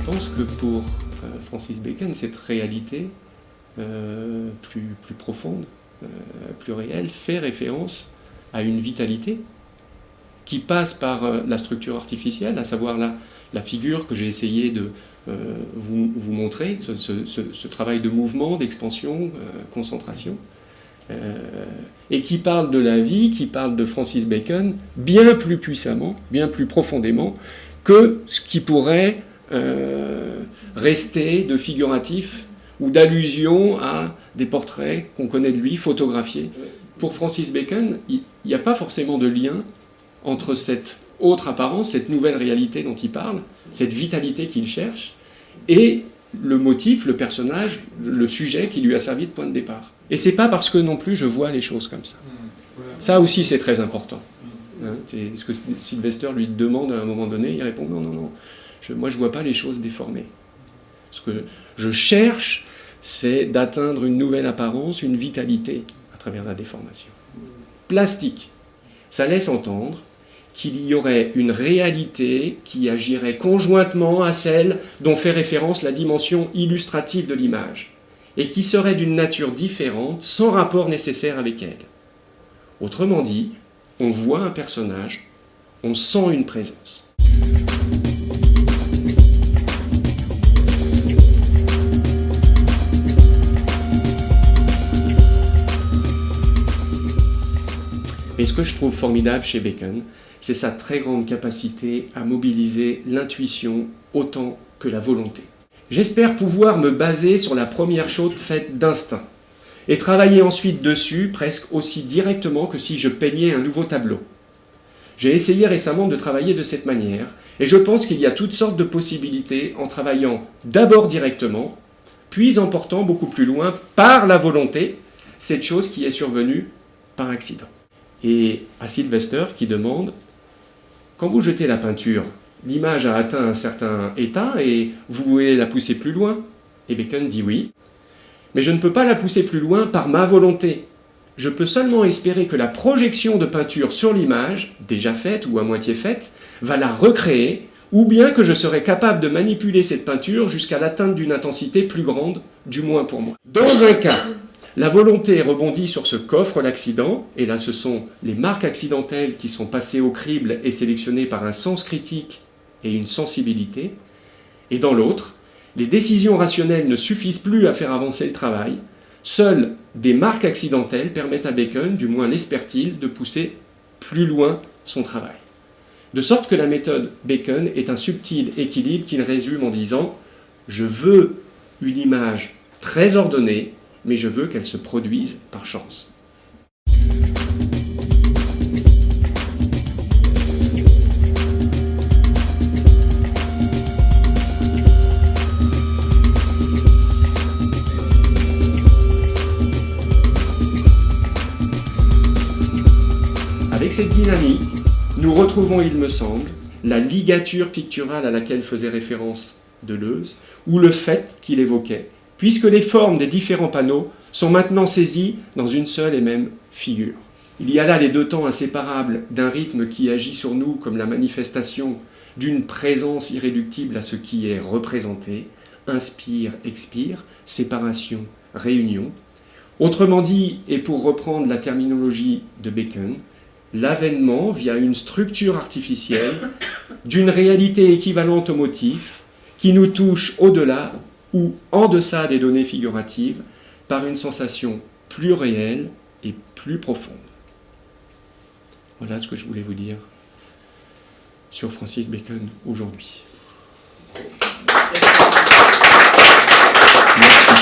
pense que pour Francis Bacon, cette réalité plus profonde, plus réelle, fait référence à une vitalité qui passe par la structure artificielle, à savoir la figure que j'ai essayé de vous montrer, ce travail de mouvement, d'expansion, concentration, et qui parle de la vie, qui parle de Francis Bacon, bien plus puissamment, bien plus profondément, que ce qui pourrait rester de figuratif ou d'allusion à des portraits qu'on connaît de lui, photographiés. Pour Francis Bacon, il n'y a pas forcément de lien entre cette autre apparence, cette nouvelle réalité dont il parle, cette vitalité qu'il cherche, et le motif, le personnage, le sujet qui lui a servi de point de départ. Et c'est pas parce que non plus je vois les choses comme ça. Ça aussi c'est très important. C'est ce que Sylvester lui demande à un moment donné, il répond non, moi je vois pas les choses déformées. Ce que je cherche, c'est d'atteindre une nouvelle apparence, une vitalité à travers la déformation. Plastique, ça laisse entendre qu'il y aurait une réalité qui agirait conjointement à celle dont fait référence la dimension illustrative de l'image, et qui serait d'une nature différente, sans rapport nécessaire avec elle. Autrement dit, on voit un personnage, on sent une présence. Et ce que je trouve formidable chez Bacon, c'est sa très grande capacité à mobiliser l'intuition autant que la volonté. J'espère pouvoir me baser sur la première chose faite d'instinct et travailler ensuite dessus presque aussi directement que si je peignais un nouveau tableau. J'ai essayé récemment de travailler de cette manière et je pense qu'il y a toutes sortes de possibilités en travaillant d'abord directement, puis en portant beaucoup plus loin par la volonté cette chose qui est survenue par accident. Et à Sylvester qui demande: quand vous jetez la peinture, l'image a atteint un certain état et vous voulez la pousser plus loin? Et Bacon dit oui. Mais je ne peux pas la pousser plus loin par ma volonté. Je peux seulement espérer que la projection de peinture sur l'image, déjà faite ou à moitié faite, va la recréer, ou bien que je serai capable de manipuler cette peinture jusqu'à l'atteinte d'une intensité plus grande, du moins pour moi. Dans un cas, la volonté rebondit sur ce qu'offre l'accident, et là ce sont les marques accidentelles qui sont passées au crible et sélectionnées par un sens critique et une sensibilité, et dans l'autre, les décisions rationnelles ne suffisent plus à faire avancer le travail, seules des marques accidentelles permettent à Bacon, du moins l'espère-t-il, de pousser plus loin son travail. De sorte que la méthode Bacon est un subtil équilibre qu'il résume en disant « Je veux une image très ordonnée, mais je veux qu'elle se produise par chance. » Avec cette dynamique, nous retrouvons, il me semble, la ligature picturale à laquelle faisait référence Deleuze, ou le fait qu'il évoquait, puisque les formes des différents panneaux sont maintenant saisies dans une seule et même figure. Il y a là les deux temps inséparables d'un rythme qui agit sur nous comme la manifestation d'une présence irréductible à ce qui est représenté, inspire, expire, séparation, réunion. Autrement dit, et pour reprendre la terminologie de Bacon, l'avènement via une structure artificielle d'une réalité équivalente au motif qui nous touche au-delà ou en deçà des données figuratives par une sensation plus réelle et plus profonde. Voilà ce que je voulais vous dire sur Francis Bacon aujourd'hui. Merci.